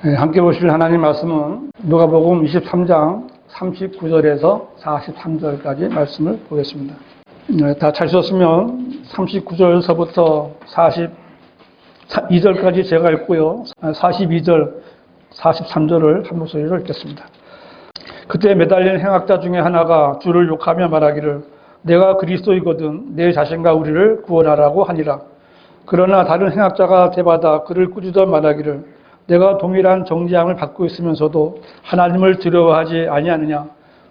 네, 함께 보실 하나님 말씀은 누가복음 23장 39절에서 43절까지 말씀을 보겠습니다. 다 찾으셨으면 39절서부터 42절까지 제가 읽고요. 42절, 43절을 한 목소리로 읽겠습니다. 그때 매달린 행악자 중에 하나가 주를 욕하며 말하기를 내가 그리스도이거든 내 자신과 우리를 구원하라고 하니라. 그러나 다른 행악자가 대받아 그를 꾸짖어 말하기를 내가 동일한 정죄함을 받고 있으면서도 하나님을 두려워하지 아니하느냐.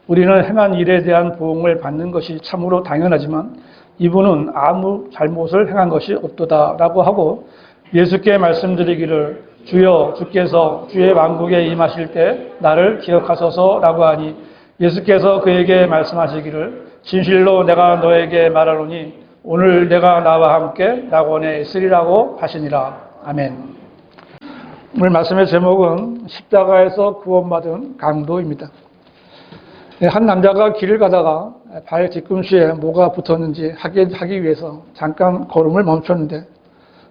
우리는 행한 일에 대한 보응을 받는 것이 참으로 당연하지만 이분은 아무 잘못을 행한 것이 없도다라고 하고 예수께 말씀드리기를 주여 주께서 주의 왕국에 임하실 때 나를 기억하소서라고 하니 예수께서 그에게 말씀하시기를 진실로 내가 너에게 말하노니 오늘 내가 나와 함께 낙원에 있으리라고 하시니라. 아멘. 오늘 말씀의 제목은 십자가에서 구원받은 강도입니다. 한 남자가 길을 가다가 발 뒤꿈치에 뭐가 붙었는지 하기 위해서 잠깐 걸음을 멈췄는데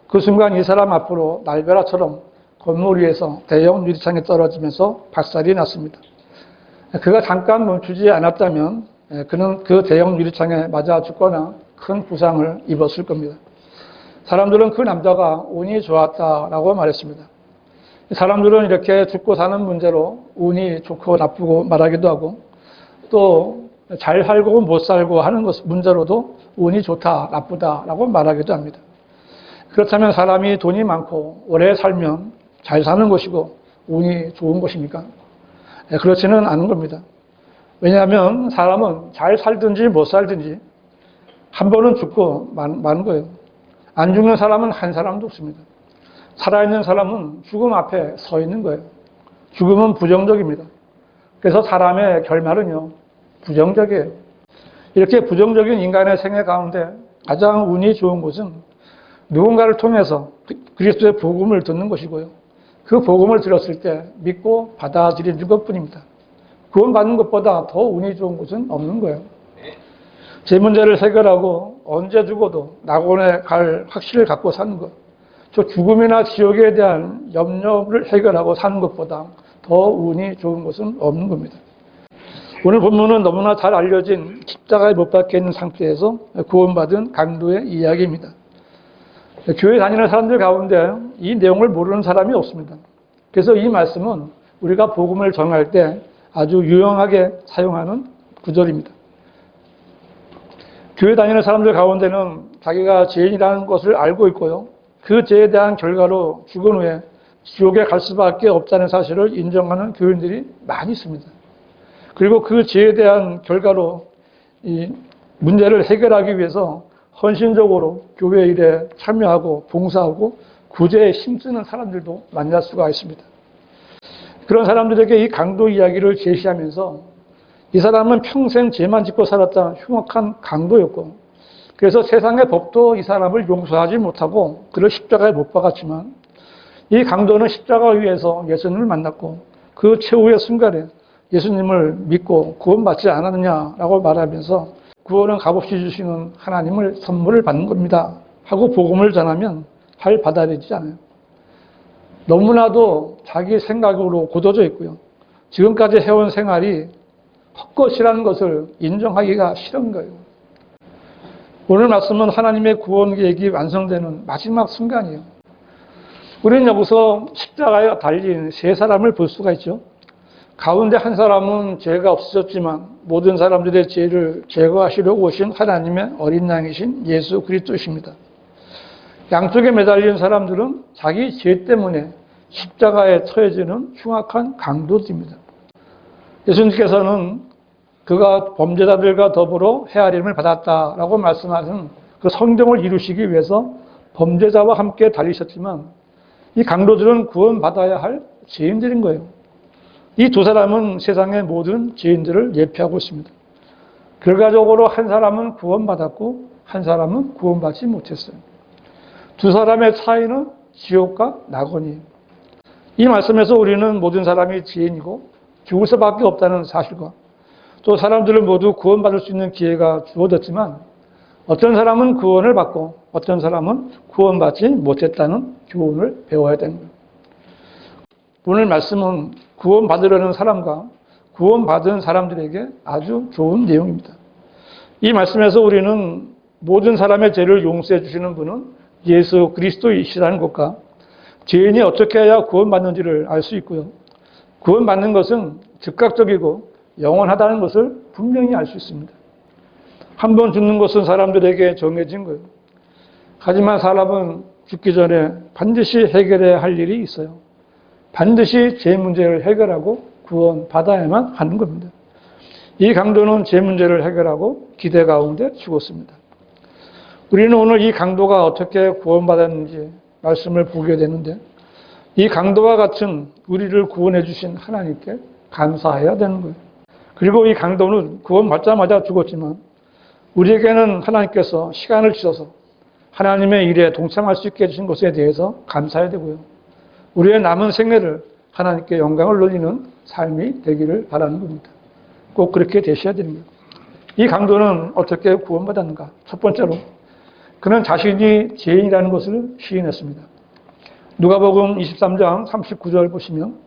그 순간 이 사람 앞으로 날벼락처럼 건물 위에서 대형 유리창에 떨어지면서 박살이 났습니다. 그가 잠깐 멈추지 않았다면 그는 그 대형 유리창에 맞아 죽거나 큰 부상을 입었을 겁니다. 사람들은 그 남자가 운이 좋았다라고 말했습니다. 사람들은 이렇게 죽고 사는 문제로 운이 좋고 나쁘고 말하기도 하고 또 잘 살고 못 살고 하는 것 문제로도 운이 좋다 나쁘다라고 말하기도 합니다. 그렇다면 사람이 돈이 많고 오래 살면 잘 사는 것이고 운이 좋은 것입니까? 그렇지는 않은 겁니다. 왜냐하면 사람은 잘 살든지 못 살든지 한 번은 죽고 마는 거예요. 안 죽는 사람은 한 사람도 없습니다. 살아있는 사람은 죽음 앞에 서 있는 거예요. 죽음은 부정적입니다. 그래서 사람의 결말은요, 부정적이에요. 이렇게 부정적인 인간의 생애 가운데 가장 운이 좋은 것은 누군가를 통해서 그리스도의 복음을 듣는 것이고요. 그 복음을 들었을 때 믿고 받아들이는 것뿐입니다. 구원받는 것보다 더 운이 좋은 것은 없는 거예요. 제 문제를 해결하고 언제 죽어도 낙원에 갈 확신을 갖고 사는 것. 저 죽음이나 지옥에 대한 염려를 해결하고 사는 것보다 더 운이 좋은 것은 없는 겁니다. 오늘 본문은 너무나 잘 알려진 십자가에 못 박혀 있는 상태에서 구원받은 강도의 이야기입니다. 교회 다니는 사람들 가운데 이 내용을 모르는 사람이 없습니다. 그래서 이 말씀은 우리가 복음을 전할 때 아주 유용하게 사용하는 구절입니다. 교회 다니는 사람들 가운데는 자기가 죄인이라는 것을 알고 있고요. 그 죄에 대한 결과로 죽은 후에 지옥에 갈 수밖에 없다는 사실을 인정하는 교인들이 많이 있습니다. 그리고 그 죄에 대한 결과로 이 문제를 해결하기 위해서 헌신적으로 교회 일에 참여하고 봉사하고 구제에 힘쓰는 사람들도 만날 수가 있습니다. 그런 사람들에게 이 강도 이야기를 제시하면서 이 사람은 평생 죄만 짓고 살았던 흉악한 강도였고 그래서 세상의 법도 이 사람을 용서하지 못하고 그를 십자가에 못 박았지만 이 강도는 십자가 위에서 예수님을 만났고 그 최후의 순간에 예수님을 믿고 구원받지 않았느냐라고 말하면서 구원은 값없이 주시는 하나님을 선물을 받는 겁니다 하고 복음을 전하면 잘 받아들이지 않아요. 너무나도 자기 생각으로 굳어져 있고요. 지금까지 해온 생활이 헛것이라는 것을 인정하기가 싫은 거예요. 오늘 말씀은 하나님의 구원 계획이 완성되는 마지막 순간이에요. 우리는 여기서 십자가에 달린 세 사람을 볼 수가 있죠. 가운데 한 사람은 죄가 없으셨지만 모든 사람들의 죄를 제거하시려고 오신 하나님의 어린 양이신 예수 그리스도이십니다. 양쪽에 매달린 사람들은 자기 죄 때문에 십자가에 처해지는 흉악한 강도들입니다. 예수님께서는 그가 범죄자들과 더불어 헤아림을 받았다라고 말씀하신 그 성경을 이루시기 위해서 범죄자와 함께 달리셨지만 이 강도들은 구원받아야 할 죄인들인 거예요. 이 두 사람은 세상의 모든 죄인들을 예표하고 있습니다. 결과적으로 한 사람은 구원받았고 한 사람은 구원받지 못했어요. 두 사람의 차이는 지옥과 낙원이에요. 이 말씀에서 우리는 모든 사람이 죄인이고 죽을 수밖에 없다는 사실과 또 사람들은 모두 구원받을 수 있는 기회가 주어졌지만 어떤 사람은 구원을 받고 어떤 사람은 구원받지 못했다는 교훈을 배워야 됩니다. 오늘 말씀은 구원받으려는 사람과 구원받은 사람들에게 아주 좋은 내용입니다. 이 말씀에서 우리는 모든 사람의 죄를 용서해 주시는 분은 예수 그리스도이시라는 것과 죄인이 어떻게 해야 구원받는지를 알 수 있고요. 구원받는 것은 즉각적이고 영원하다는 것을 분명히 알 수 있습니다. 한 번 죽는 것은 사람들에게 정해진 거예요. 하지만 사람은 죽기 전에 반드시 해결해야 할 일이 있어요. 반드시 죄 문제를 해결하고 구원받아야만 하는 겁니다. 이 강도는 죄 문제를 해결하고 기대 가운데 죽었습니다. 우리는 오늘 이 강도가 어떻게 구원받았는지 말씀을 보게 되는데, 이 강도와 같은 우리를 구원해 주신 하나님께 감사해야 되는 거예요. 그리고 이 강도는 구원받자마자 죽었지만 우리에게는 하나님께서 시간을 주셔서 하나님의 일에 동참할 수 있게 해주신 것에 대해서 감사해야 되고요. 우리의 남은 생애를 하나님께 영광을 돌리는 삶이 되기를 바라는 겁니다. 꼭 그렇게 되셔야 됩니다. 이 강도는 어떻게 구원받았는가? 첫 번째로 그는 자신이 죄인이라는 것을 시인했습니다. 누가복음 23장 39절 보시면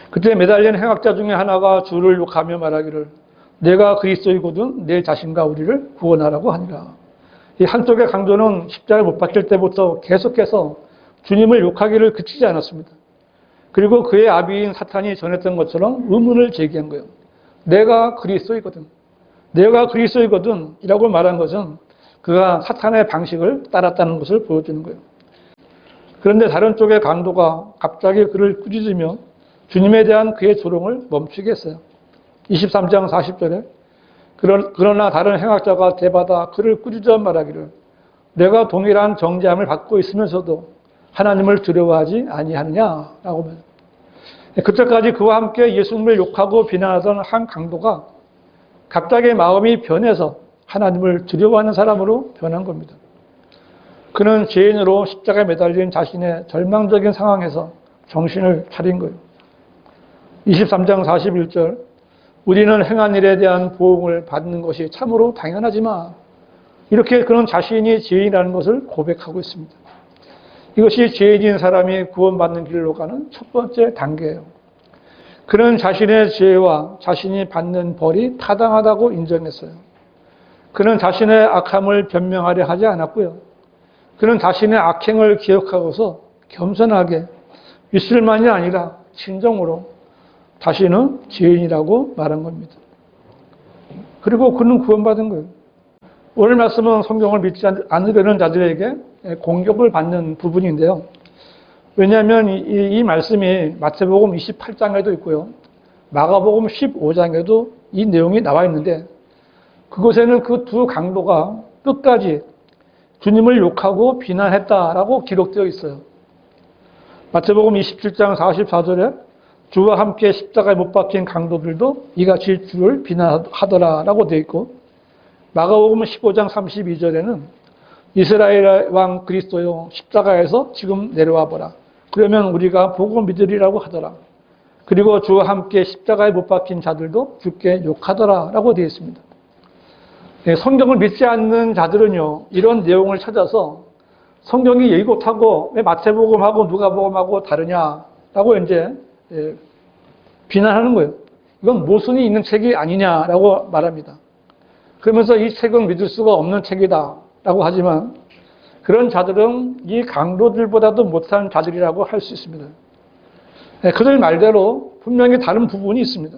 그때 매달린 행악자 중에 하나가 주를 욕하며 말하기를 내가 그리스도이거든 내 자신과 우리를 구원하라고 하니라. 이 한쪽의 강도는 십자가를 못 박힐 때부터 계속해서 주님을 욕하기를 그치지 않았습니다. 그리고 그의 아비인 사탄이 전했던 것처럼 의문을 제기한 거예요. 내가 그리스도이거든. 내가 그리스도이거든 이라고 말한 것은 그가 사탄의 방식을 따랐다는 것을 보여주는 거예요. 그런데 다른 쪽의 강도가 갑자기 그를 꾸짖으며 주님에 대한 그의 조롱을 멈추게 했어요. 23장 40절에 그러나 다른 행악자가 대받아 그를 꾸짖어 말하기를 내가 동일한 정죄함을 받고 있으면서도 하나님을 두려워하지 아니하느냐라고 말해요. 그때까지 그와 함께 예수님을 욕하고 비난하던 한 강도가 갑자기 마음이 변해서 하나님을 두려워하는 사람으로 변한 겁니다. 그는 죄인으로 십자가에 매달린 자신의 절망적인 상황에서 정신을 차린 거예요. 23장 41절 우리는 행한 일에 대한 보응을 받는 것이 참으로 당연하지만 이렇게 그는 자신이 죄인이라는 것을 고백하고 있습니다. 이것이 죄인인 사람이 구원받는 길로 가는 첫 번째 단계예요. 그는 자신의 죄와 자신이 받는 벌이 타당하다고 인정했어요. 그는 자신의 악함을 변명하려 하지 않았고요. 그는 자신의 악행을 기억하고서 겸손하게 윗술만이 아니라 진정으로 자신은 죄인이라고 말한 겁니다. 그리고 그는 구원받은 거예요. 오늘 말씀은 성경을 믿지 않으려는 자들에게 공격을 받는 부분인데요. 왜냐하면 이 말씀이 마태복음 28장에도 있고요. 마가복음 15장에도 이 내용이 나와 있는데 그곳에는 그 두 강도가 끝까지 주님을 욕하고 비난했다라고 기록되어 있어요. 마태복음 27장 44절에 주와 함께 십자가에 못 박힌 강도들도 이같이 주를 비난하더라라고 되어 있고 마가복음 15장 32절에는 이스라엘 왕 그리스도여 십자가에서 지금 내려와 보라. 그러면 우리가 보고 믿으리라고 하더라. 그리고 주와 함께 십자가에 못 박힌 자들도 주께 욕하더라라고 되어 있습니다. 성경을 믿지 않는 자들은요 이런 내용을 찾아서 성경이 예고하고 왜 마태복음하고 누가복음하고 다르냐라고 이제 비난하는 거예요. 이건 모순이 있는 책이 아니냐라고 말합니다. 그러면서 이 책은 믿을 수가 없는 책이다라고 하지만 그런 자들은 이 강도들보다도 못한 자들이라고 할 수 있습니다. 그들 말대로 분명히 다른 부분이 있습니다.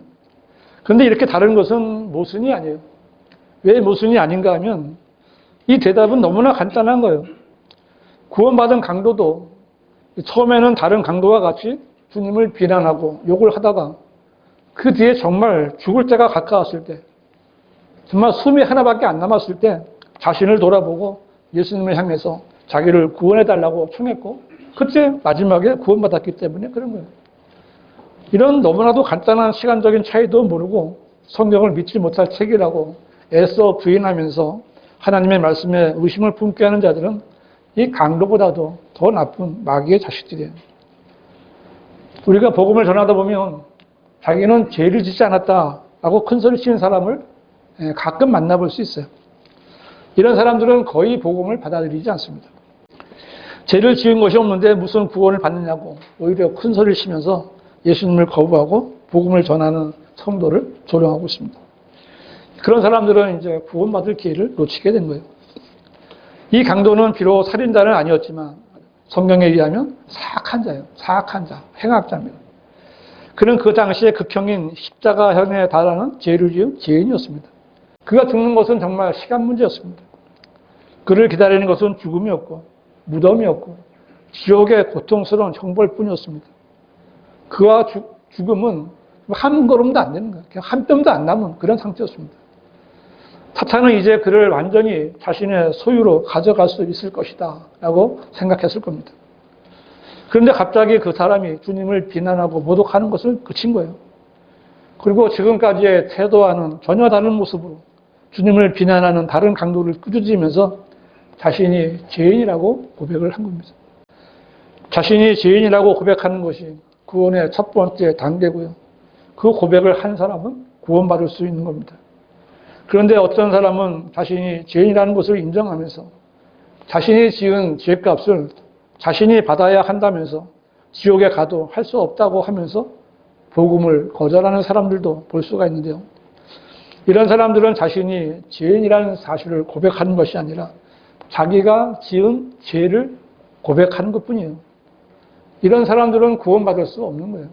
그런데 이렇게 다른 것은 모순이 아니에요. 왜 모순이 아닌가 하면 이 대답은 너무나 간단한 거예요. 구원받은 강도도 처음에는 다른 강도와 같이 주님을 비난하고 욕을 하다가 그 뒤에 정말 죽을 때가 가까웠을 때 정말 숨이 하나밖에 안 남았을 때 자신을 돌아보고 예수님을 향해서 자기를 구원해달라고 청했고 그때 마지막에 구원받았기 때문에 그런 거예요. 이런 너무나도 간단한 시간적인 차이도 모르고 성경을 믿지 못할 책이라고 애써 부인하면서 하나님의 말씀에 의심을 품게 하는 자들은 이 강도보다도 더 나쁜 마귀의 자식들이에요. 우리가 복음을 전하다 보면 자기는 죄를 짓지 않았다라고 큰소리 치는 사람을 가끔 만나볼 수 있어요. 이런 사람들은 거의 복음을 받아들이지 않습니다. 죄를 지은 것이 없는데 무슨 구원을 받느냐고 오히려 큰 소리를 치면서 예수님을 거부하고 복음을 전하는 성도를 조롱하고 있습니다. 그런 사람들은 이제 구원받을 기회를 놓치게 된 거예요. 이 강도는 비록 살인자는 아니었지만 성경에 의하면 사악한 자예요. 사악한 자, 행악자입니다. 그는 그 당시에 극형인 십자가형에 달하는 죄를 지은 죄인이었습니다. 그가 죽는 것은 정말 시간 문제였습니다. 그를 기다리는 것은 죽음이었고 무덤이었고 지옥의 고통스러운 형벌뿐이었습니다. 그와 죽음은 한 걸음도 안 되는 거예요. 그냥 한 뼘도 안 남은 그런 상태였습니다. 사탄은 이제 그를 완전히 자신의 소유로 가져갈 수 있을 것이다 라고 생각했을 겁니다. 그런데 갑자기 그 사람이 주님을 비난하고 모독하는 것을 그친 거예요. 그리고 지금까지의 태도와는 전혀 다른 모습으로 주님을 비난하는 다른 강도를 꾸짖으면서 자신이 죄인이라고 고백을 한 겁니다. 자신이 죄인이라고 고백하는 것이 구원의 첫 번째 단계고요. 그 고백을 한 사람은 구원받을 수 있는 겁니다. 그런데 어떤 사람은 자신이 죄인이라는 것을 인정하면서 자신이 지은 죄값을 자신이 받아야 한다면서 지옥에 가도 할 수 없다고 하면서 복음을 거절하는 사람들도 볼 수가 있는데요. 이런 사람들은 자신이 죄인이라는 사실을 고백하는 것이 아니라 자기가 지은 죄를 고백하는 것뿐이에요. 이런 사람들은 구원받을 수 없는 거예요.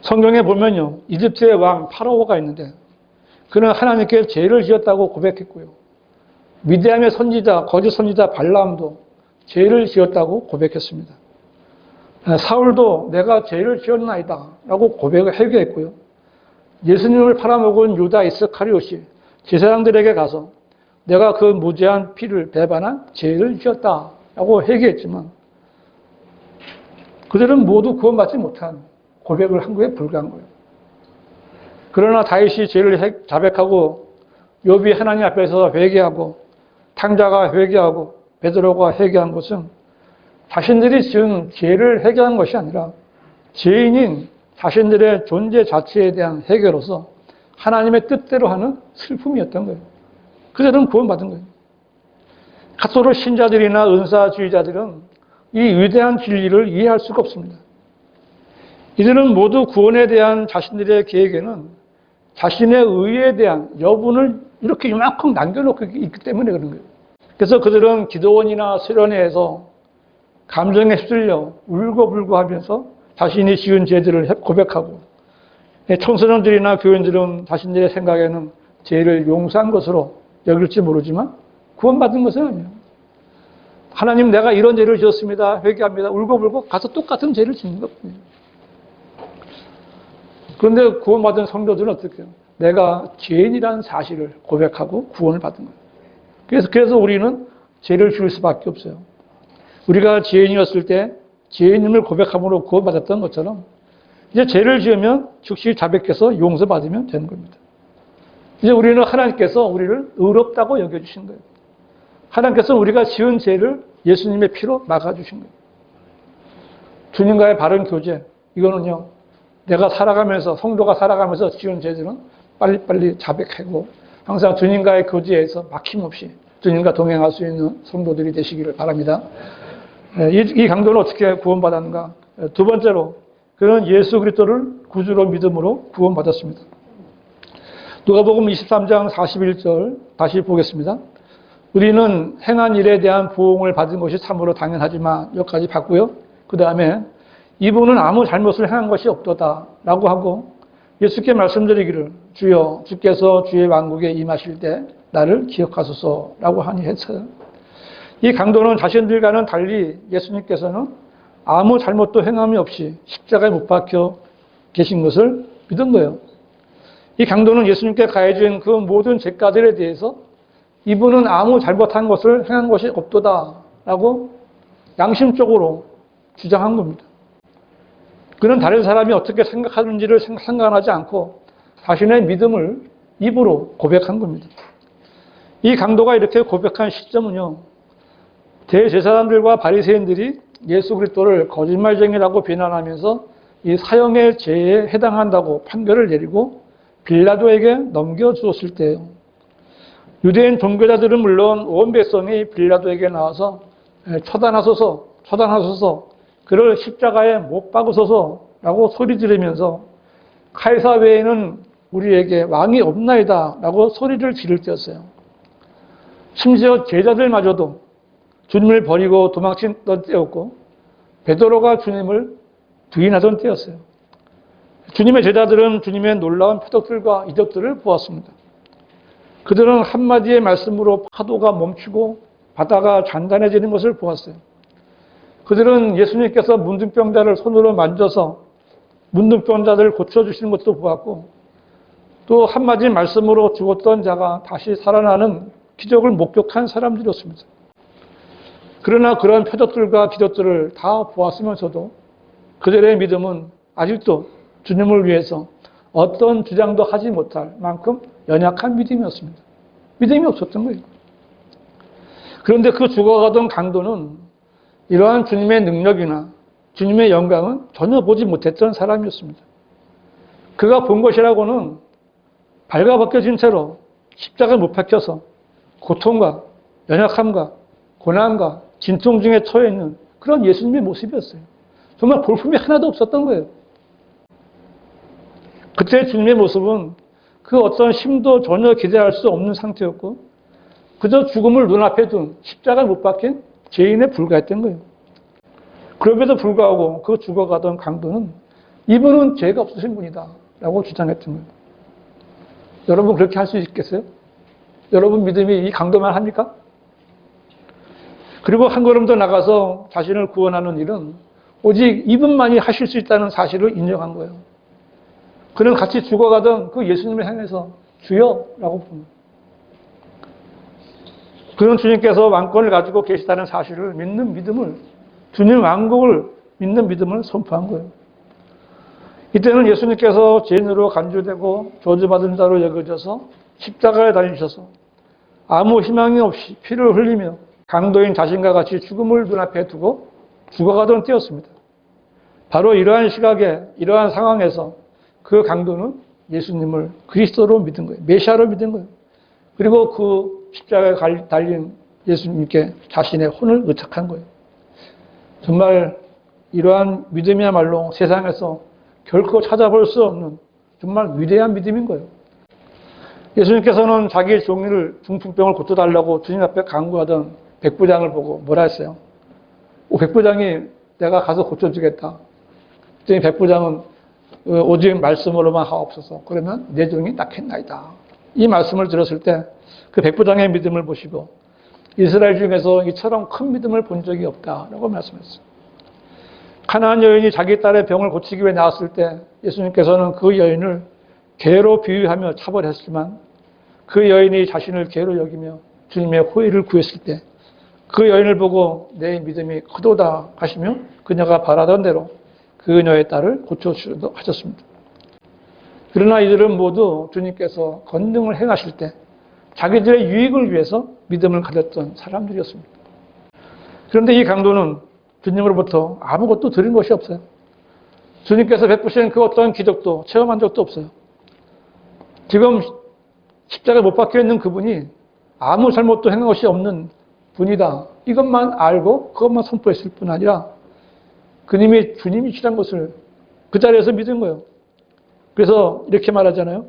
성경에 보면요, 이집트의 왕 파라오가 있는데 그는 하나님께 죄를 지었다고 고백했고요. 미디안의 선지자, 거짓 선지자 발람도 죄를 지었다고 고백했습니다. 사울도 내가 죄를 지었나이다 라고 고백을 회개했고요. 예수님을 팔아먹은 유다 이스카리옷이 제사장들에게 가서 내가 그 무죄한 피를 배반한 죄를 지었다 라고 회개했지만 그들은 모두 구원받지 못한 고백을 한 거에 불과한 거예요. 그러나 다윗이 죄를 자백하고 욥이 하나님 앞에서 회개하고 탕자가 회개하고 베드로가 회개한 것은 자신들이 지은 죄를 회개한 것이 아니라 죄인인 자신들의 존재 자체에 대한 회개로서 하나님의 뜻대로 하는 슬픔이었던 거예요. 그들은 구원받은 거예요. 가토로 신자들이나 은사주의자들은 이 위대한 진리를 이해할 수가 없습니다. 이들은 모두 구원에 대한 자신들의 계획에는 자신의 의에 대한 여분을 이렇게 이만큼 남겨놓고 있기 때문에 그런 거예요. 그래서 그들은 기도원이나 수련회에서 감정에 휩쓸려 울고불고 하면서 자신이 지은 죄들을 고백하고 청소년들이나 교인들은 자신들의 생각에는 죄를 용서한 것으로 여길지 모르지만 구원받은 것은 아니에요. 하나님 내가 이런 죄를 지었습니다. 회개합니다. 울고불고 가서 똑같은 죄를 짓는 것뿐이에요. 그런데 구원받은 성도들은 어떻게 해요? 내가 죄인이라는 사실을 고백하고 구원을 받은 거예요. 그래서 우리는 죄를 지을 수밖에 없어요. 우리가 죄인이었을 때 죄인임을 고백함으로 구원받았던 것처럼 이제 죄를 지으면 즉시 자백해서 용서받으면 되는 겁니다. 이제 우리는 하나님께서 우리를 의롭다고 여겨주신 거예요. 하나님께서 우리가 지은 죄를 예수님의 피로 막아주신 거예요. 주님과의 바른 교제, 이거는요, 내가 살아가면서, 성도가 살아가면서 지은 죄들은 빨리빨리 자백하고 항상 주님과의 교제에서 막힘없이 주님과 동행할 수 있는 성도들이 되시기를 바랍니다. 이 강도는 어떻게 구원받았는가? 두 번째로, 그는 예수 그리스도를 구주로 믿음으로 구원받았습니다. 누가복음 23장 41절 다시 보겠습니다. 우리는 행한 일에 대한 보응을 받은 것이 참으로 당연하지만 여기까지 봤고요. 그 다음에 이분은 아무 잘못을 행한 것이 없도다 라고 하고 예수께 말씀드리기를 주여 주께서 주의 왕국에 임하실 때 나를 기억하소서 라고 하니 했어요. 이 강도는 자신들과는 달리 예수님께서는 아무 잘못도 행함이 없이 십자가에 못 박혀 계신 것을 믿은 거예요. 이 강도는 예수님께 가해진 그 모든 죄가들에 대해서 이분은 아무 잘못한 것을 행한 것이 없도다 라고 양심적으로 주장한 겁니다. 그는 다른 사람이 어떻게 생각하는지를 상관하지 않고 자신의 믿음을 입으로 고백한 겁니다. 이 강도가 이렇게 고백한 시점은요, 대제사장들과 바리새인들이 예수 그리스도를 거짓말쟁이라고 비난하면서 이 사형의 죄에 해당한다고 판결을 내리고 빌라도에게 넘겨주었을 때예요. 유대인 종교자들은 물론 온 백성이 빌라도에게 나와서 처단하소서, 그를 십자가에 못 박으소서라고 소리 지르면서 카이사 외에는 우리에게 왕이 없나이다 라고 소리를 지를 때였어요. 심지어 제자들마저도 주님을 버리고 도망치던 때였고 베드로가 주님을 부인하던 때였어요. 주님의 제자들은 주님의 놀라운 표적들과 이적들을 보았습니다. 그들은 한마디의 말씀으로 파도가 멈추고 바다가 잔잔해지는 것을 보았어요. 그들은 예수님께서 문둥병자를 손으로 만져서 문둥병자를 고쳐주시는 것도 보았고 또 한마디 말씀으로 죽었던 자가 다시 살아나는 기적을 목격한 사람들이었습니다. 그러나 그런 표적들과 기적들을 다 보았으면서도 그들의 믿음은 아직도 주님을 위해서 어떤 주장도 하지 못할 만큼 연약한 믿음이었습니다. 믿음이 없었던 거예요. 그런데 그 죽어가던 강도는 이러한 주님의 능력이나 주님의 영광은 전혀 보지 못했던 사람이었습니다. 그가 본 것이라고는 발가벗겨진 채로 십자가에 못 박혀서 고통과 연약함과 고난과 진통 중에 처해 있는 그런 예수님의 모습이었어요. 정말 볼품이 하나도 없었던 거예요. 그때 주님의 모습은 그 어떤 힘도 전혀 기대할 수 없는 상태였고 그저 죽음을 눈앞에 둔 십자가에 못 박힌 죄인에 불과했던 거예요. 그럼에도 불구하고 그 죽어가던 강도는 이분은 죄가 없으신 분이다 라고 주장했던 거예요. 여러분 그렇게 할 수 있겠어요? 여러분 믿음이 이 강도만 합니까? 그리고 한 걸음 더 나가서 자신을 구원하는 일은 오직 이분만이 하실 수 있다는 사실을 인정한 거예요. 그는 같이 죽어가던 그 예수님을 향해서 주여 라고 부릅니다. 그는 주님께서 왕권을 가지고 계시다는 사실을 믿는 믿음을, 주님 왕국을 믿는 믿음을 선포한 거예요. 이때는 예수님께서 죄인으로 간주되고 저주받은 자로 여겨져서 십자가에 달리셔서 아무 희망이 없이 피를 흘리며 강도인 자신과 같이 죽음을 눈앞에 두고 죽어가던 때였습니다. 바로 이러한 시각에, 이러한 상황에서 그 강도는 예수님을 그리스도로 믿은 거예요. 메시아로 믿은 거예요. 그리고 그 십자가에 달린 예수님께 자신의 혼을 의탁한 거예요. 정말 이러한 믿음이야말로 세상에서 결코 찾아볼 수 없는 정말 위대한 믿음인 거예요. 예수님께서는 자기의 종이를 중풍병을 고쳐달라고 주님 앞에 간구하던 백부장을 보고 뭐라 했어요? 백부장이 내가 가서 고쳐주겠다. 그랬더니 백부장은 오직 말씀으로만 하옵소서. 그러면 내 종이 낫겠나이다. 이 말씀을 들었을 때 그 백부장의 믿음을 보시고 이스라엘 중에서 이처럼 큰 믿음을 본 적이 없다라고 말씀했어요. 가나안 여인이 자기 딸의 병을 고치기 위해 나왔을 때 예수님께서는 그 여인을 개로 비유하며 차별했지만 그 여인이 자신을 개로 여기며 주님의 호의를 구했을 때 그 여인을 보고 내 믿음이 크도다 하시며 그녀가 바라던 대로 그녀의 딸을 고쳐주시기도 하셨습니다. 그러나 이들은 모두 주님께서 권능을 행하실 때 자기들의 유익을 위해서 믿음을 가졌던 사람들이었습니다. 그런데 이 강도는 주님으로부터 아무것도 들은 것이 없어요. 주님께서 베푸신 그 어떤 기적도 체험한 적도 없어요. 지금 십자가에 못 박혀 있는 그분이 아무 잘못도 행한 것이 없는 분이다. 이것만 알고 그것만 선포했을 뿐 아니라 그님이 주님이시란 것을 그 자리에서 믿은 거예요. 그래서 이렇게 말하잖아요.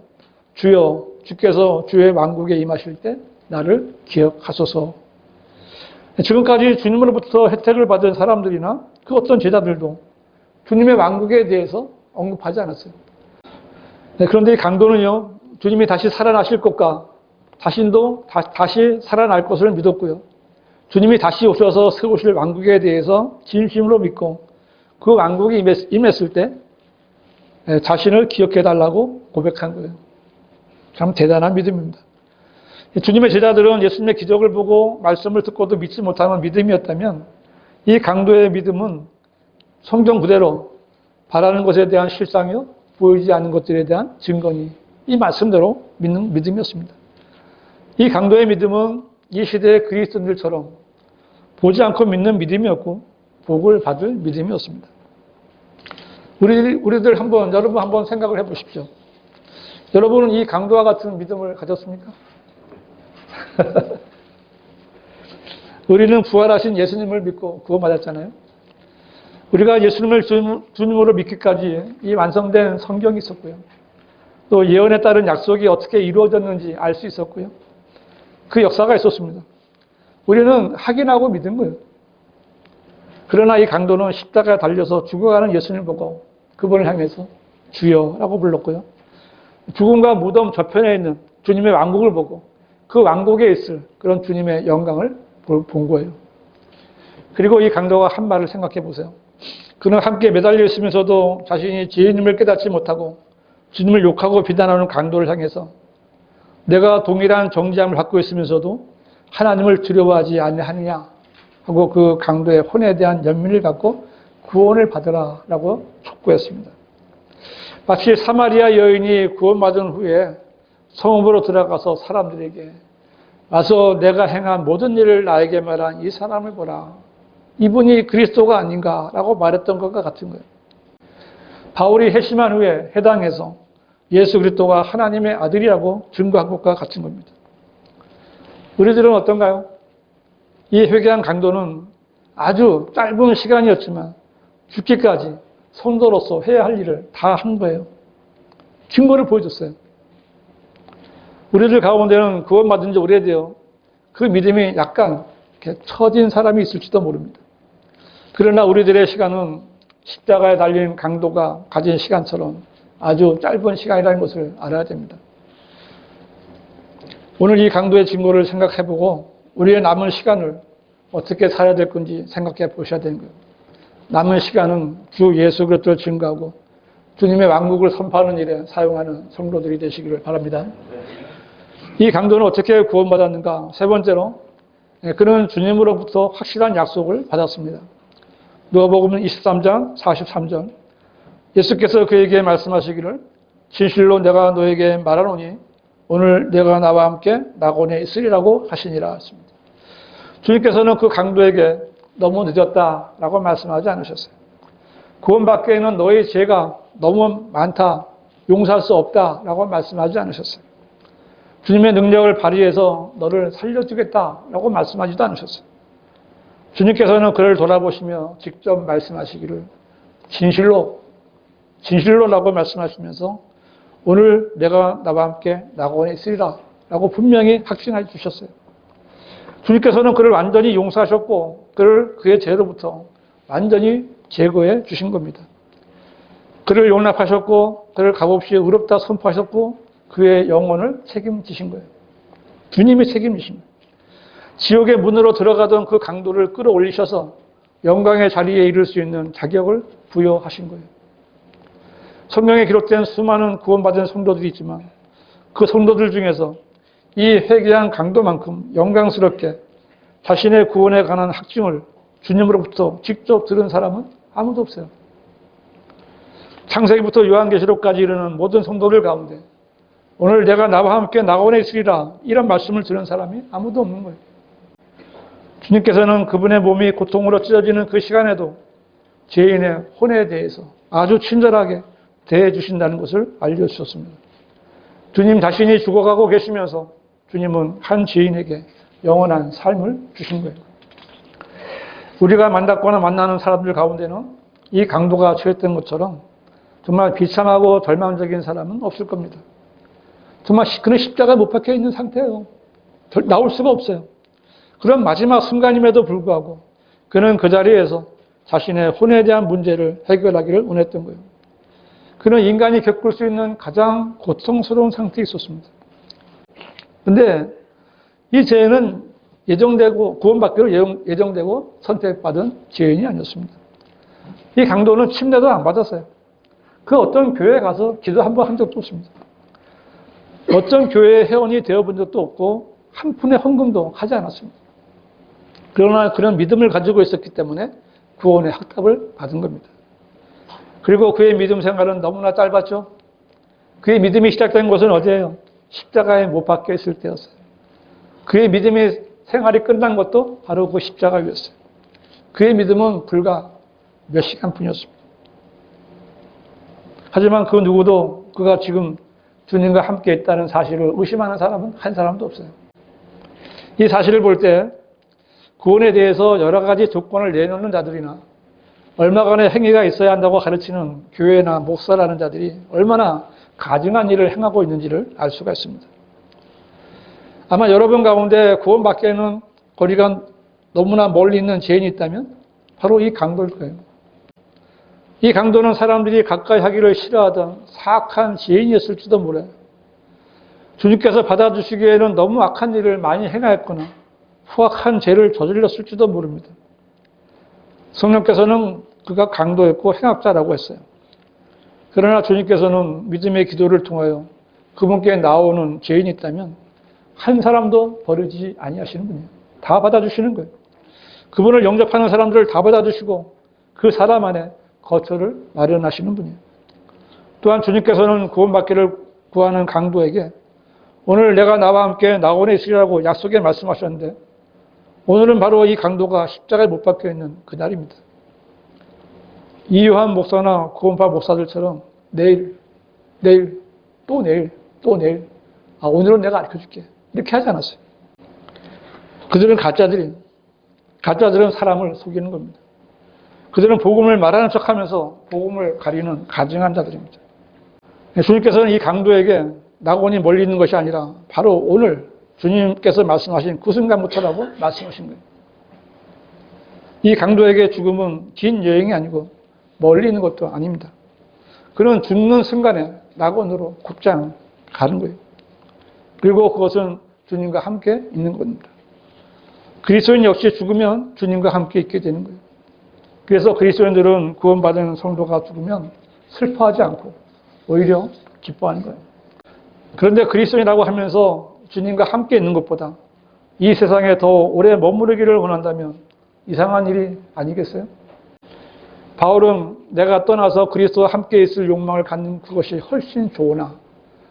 주여, 주께서 주의 왕국에 임하실 때 나를 기억하소서. 지금까지 주님으로부터 혜택을 받은 사람들이나 그 어떤 제자들도 주님의 왕국에 대해서 언급하지 않았어요. 그런데 이 강도는요, 주님이 다시 살아나실 것과 자신도 다시 살아날 것을 믿었고요. 주님이 다시 오셔서 세우실 왕국에 대해서 진심으로 믿고 그 왕국이 임했을 때 자신을 기억해달라고 고백한 거예요. 참 대단한 믿음입니다. 주님의 제자들은 예수님의 기적을 보고 말씀을 듣고도 믿지 못하는 믿음이었다면 이 강도의 믿음은 성경 그대로 바라는 것에 대한 실상이요, 보이지 않는 것들에 대한 증거니 이 말씀대로 믿는 믿음이었습니다. 이 강도의 믿음은 이 시대의 그리스도인들처럼 보지 않고 믿는 믿음이었고 복을 받을 믿음이었습니다. 우리들 여러분 한번 생각을 해보십시오. 여러분은 이 강도와 같은 믿음을 가졌습니까? 우리는 부활하신 예수님을 믿고 구원받았잖아요. 우리가 예수님을 주님으로 믿기까지 이 완성된 성경이 있었고요. 또 예언에 따른 약속이 어떻게 이루어졌는지 알 수 있었고요. 그 역사가 있었습니다. 우리는 확인하고 믿은 거예요. 그러나 이 강도는 십자가에 달려서 죽어가는 예수님을 보고 그분을 향해서 주여라고 불렀고요. 죽음과 무덤 저편에 있는 주님의 왕국을 보고 그 왕국에 있을 그런 주님의 영광을 본 거예요. 그리고 이 강도가 한 말을 생각해 보세요. 그는 함께 매달려 있으면서도 자신이 죄인임을 깨닫지 못하고 주님을 욕하고 비난하는 강도를 향해서 내가 동일한 정죄함을 받고 있으면서도 하나님을 두려워하지 아니하느냐 하고 그 강도의 혼에 대한 연민을 갖고 구원을 받으라 라고 촉구했습니다. 마치 사마리아 여인이 구원받은 후에 성읍으로 들어가서 사람들에게 와서 내가 행한 모든 일을 나에게 말한 이 사람을 보라. 이분이 그리스도가 아닌가라고 말했던 것과 같은 거예요. 바울이 회심한 후에 해당에서 예수 그리스도가 하나님의 아들이라고 증거한 것과 같은 겁니다. 우리들은 어떤가요? 이 회개한 강도는 아주 짧은 시간이었지만 죽기까지 성도로서 해야 할 일을 다 한 거예요. 증거를 보여줬어요. 우리들 가운데는 구원받은 지 오래되어 그 믿음이 약간 처진 사람이 있을지도 모릅니다. 그러나 우리들의 시간은 십자가에 달린 강도가 가진 시간처럼 아주 짧은 시간이라는 것을 알아야 됩니다. 오늘 이 강도의 증거를 생각해보고 우리의 남은 시간을 어떻게 살아야 될 건지 생각해 보셔야 되는 거예요. 남은 시간은 주 예수 그리스도를 증거하고 주님의 왕국을 선포하는 일에 사용하는 성도들이 되시기를 바랍니다. 이 강도는 어떻게 구원받았는가? 세 번째로 그는 주님으로부터 확실한 약속을 받았습니다. 누가복음 23장 43절 예수께서 그에게 말씀하시기를 진실로 내가 너에게 말하노니 오늘 내가 나와 함께 낙원에 있으리라고 하시니라 했습니다. 주님께서는 그 강도에게 너무 늦었다라고 말씀하지 않으셨어요. 구원받기에는 너의 죄가 너무 많다, 용서할 수 없다라고 말씀하지 않으셨어요. 주님의 능력을 발휘해서 너를 살려주겠다라고 말씀하지도 않으셨어요. 주님께서는 그를 돌아보시며 직접 말씀하시기를 진실로라고 말씀하시면서 오늘 내가 나와 함께 낙원에 있으리라 라고 분명히 확신해 주셨어요. 주님께서는 그를 완전히 용서하셨고 그를 그의 죄로부터 완전히 제거해 주신 겁니다. 그를 용납하셨고 그를 값없이 의롭다 선포하셨고 그의 영혼을 책임지신 거예요. 주님이 책임지신 거예요. 지옥의 문으로 들어가던 그 강도를 끌어올리셔서 영광의 자리에 이를 수 있는 자격을 부여하신 거예요. 성경에 기록된 수많은 구원받은 성도들이 있지만 그 성도들 중에서 이 회개한 강도만큼 영광스럽게 자신의 구원에 관한 확증을 주님으로부터 직접 들은 사람은 아무도 없어요. 창세기부터 요한계시록까지 이르는 모든 성도들 가운데 오늘 내가 나와 함께 낙원에 있으리라 이런 말씀을 들은 사람이 아무도 없는 거예요. 주님께서는 그분의 몸이 고통으로 찢어지는 그 시간에도 죄인의 혼에 대해서 아주 친절하게 대해 주신다는 것을 알려주셨습니다. 주님 자신이 죽어가고 계시면서 주님은 한 죄인에게 영원한 삶을 주신 거예요. 우리가 만났거나 만나는 사람들 가운데는 이 강도가 처했던 것처럼 정말 비참하고 절망적인 사람은 없을 겁니다. 정말 그는 십자가에 못 박혀 있는 상태예요. 나올 수가 없어요. 그런 마지막 순간임에도 불구하고 그는 그 자리에서 자신의 혼에 대한 문제를 해결하기를 원했던 거예요. 그는 인간이 겪을 수 있는 가장 고통스러운 상태에 있었습니다. 그런데 이 죄인은 예정되고 구원받기로 예정되고 선택받은 죄인이 아니었습니다. 이 강도는 침례도 안 받았어요. 그 어떤 교회에 가서 기도 한 번 한 적도 없습니다. 어떤 교회의 회원이 되어본 적도 없고 한 푼의 헌금도 하지 않았습니다. 그러나 그런 믿음을 가지고 있었기 때문에 구원의 확답을 받은 겁니다. 그리고 그의 믿음 생활은 너무나 짧았죠. 그의 믿음이 시작된 것은 어제예요. 십자가에 못 박혀 있을 때였어요. 그의 믿음의 생활이 끝난 것도 바로 그 십자가 위였어요. 그의 믿음은 불과 몇 시간뿐이었습니다. 하지만 그 누구도 그가 지금 주님과 함께 있다는 사실을 의심하는 사람은 한 사람도 없어요. 이 사실을 볼 때 구원에 대해서 여러 가지 조건을 내놓는 자들이나 얼마간의 행위가 있어야 한다고 가르치는 교회나 목사라는 자들이 얼마나 가증한 일을 행하고 있는지를 알 수가 있습니다. 아마 여러분 가운데 구원받기에는 거리가 너무나 멀리 있는 죄인이 있다면 바로 이 강도일 거예요. 이 강도는 사람들이 가까이 하기를 싫어하던 사악한 죄인이었을지도 몰라요. 주님께서 받아주시기에는 너무 악한 일을 많이 행하였거나 후악한 죄를 저질렀을지도 모릅니다. 성령께서는 그가 강도였고 행악자라고 했어요. 그러나 주님께서는 믿음의 기도를 통하여 그분께 나오는 죄인이 있다면 한 사람도 버리지 아니하시는 분이에요. 다 받아주시는 거예요. 그분을 영접하는 사람들을 다 받아주시고 그 사람 안에 거처를 마련하시는 분이에요. 또한 주님께서는 구원받기를 구하는 강도에게 오늘 내가 나와 함께 낙원에 있으리라고 약속에 말씀하셨는데 오늘은 바로 이 강도가 십자가에 못 박혀 있는 그날입니다. 이요한 목사나 구원파 목사들처럼 내일, 또 내일, 오늘은 내가 가르쳐줄게. 이렇게 하지 않았어요. 그들은 가짜들은 사람을 속이는 겁니다. 그들은 복음을 말하는 척하면서 복음을 가리는 가증한 자들입니다. 주님께서는 이 강도에게 낙원이 멀리 있는 것이 아니라 바로 오늘 주님께서 말씀하신 그 순간부터라고 말씀하신 거예요. 이 강도에게 죽음은 긴 여행이 아니고 멀리 있는 것도 아닙니다. 그는 죽는 순간에 낙원으로 곧장 가는 거예요. 그리고 그것은 주님과 함께 있는 겁니다. 그리스도인 역시 죽으면 주님과 함께 있게 되는 거예요. 그래서 그리스도인들은 구원받은 성도가 죽으면 슬퍼하지 않고 오히려 기뻐하는 거예요. 그런데 그리스도인이라고 하면서 주님과 함께 있는 것보다 이 세상에 더 오래 머무르기를 원한다면 이상한 일이 아니겠어요? 바울은 내가 떠나서 그리스도와 함께 있을 욕망을 갖는 그것이 훨씬 좋으나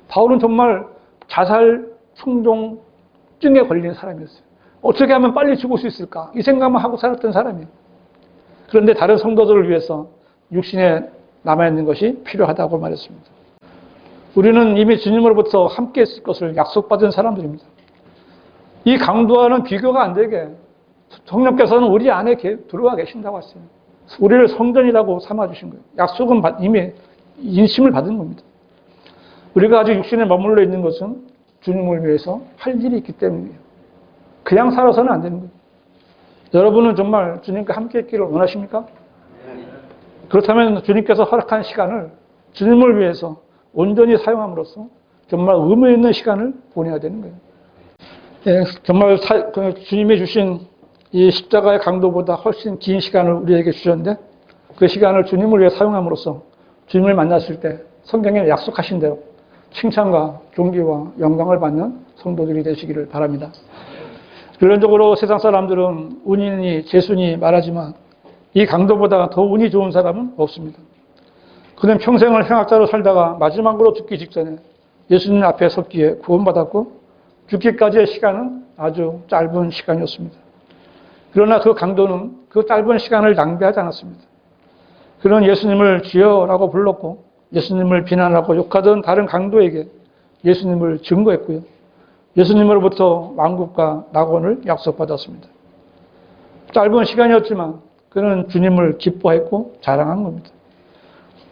바울은 정말 자살 충동증에 걸린 사람이었어요. 어떻게 하면 빨리 죽을 수 있을까? 이 생각만 하고 살았던 사람이에요. 그런데 다른 성도들을 위해서 육신에 남아있는 것이 필요하다고 말했습니다. 우리는 이미 주님으로부터 함께 있을 것을 약속받은 사람들입니다. 이 강도와는 비교가 안 되게 성령께서는 우리 안에 들어와 계신다고 했어요. 우리를 성전이라고 삼아주신 거예요. 약속은 이미 인심을 받은 겁니다. 우리가 아직 육신에 머물러 있는 것은 주님을 위해서 할 일이 있기 때문이에요. 그냥 살아서는 안 되는 거예요. 여러분은 정말 주님과 함께 있기를 원하십니까? 그렇다면 주님께서 허락한 시간을 주님을 위해서 온전히 사용함으로써 정말 의미 있는 시간을 보내야 되는 거예요. 예, 정말 주님이 주신 이 십자가의 강도보다 훨씬 긴 시간을 우리에게 주셨는데 그 시간을 주님을 위해 사용함으로써 주님을 만났을 때 성경에 약속하신 대로 칭찬과 존귀와 영광을 받는 성도들이 되시기를 바랍니다. 결론적으로 세상 사람들은 운이니 재수니 말하지만 이 강도보다 더 운이 좋은 사람은 없습니다. 그는 평생을 행악자로 살다가 마지막으로 죽기 직전에 예수님 앞에 섰기에 구원받았고 죽기까지의 시간은 아주 짧은 시간이었습니다. 그러나 그 강도는 그 짧은 시간을 낭비하지 않았습니다. 그는 예수님을 주여라고 불렀고 예수님을 비난하고 욕하던 다른 강도에게 예수님을 증거했고요. 예수님으로부터 왕국과 낙원을 약속받았습니다. 짧은 시간이었지만 그는 주님을 기뻐했고 자랑한 겁니다.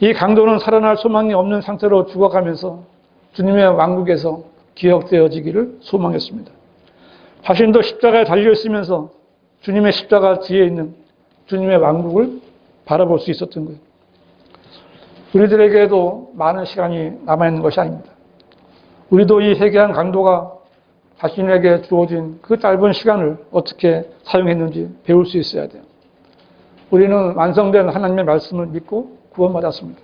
이 강도는 살아날 소망이 없는 상태로 죽어가면서 주님의 왕국에서 기억되어지기를 소망했습니다. 자신도 십자가에 달려있으면서 주님의 십자가 뒤에 있는 주님의 왕국을 바라볼 수 있었던 거예요. 우리들에게도 많은 시간이 남아있는 것이 아닙니다. 우리도 이 회개한 강도가 자신에게 주어진 그 짧은 시간을 어떻게 사용했는지 배울 수 있어야 돼요. 우리는 완성된 하나님의 말씀을 믿고 구원받았습니다.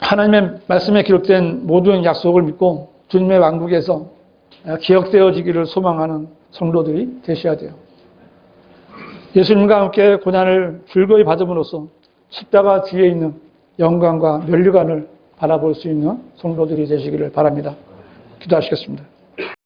하나님의 말씀에 기록된 모든 약속을 믿고 주님의 왕국에서 기억되어지기를 소망하는 성도들이 되셔야 돼요. 예수님과 함께 고난을 즐거이 받음으로써 십자가 뒤에 있는 영광과 면류관을 바라볼 수 있는 성도들이 되시기를 바랍니다. 기도하시겠습니다.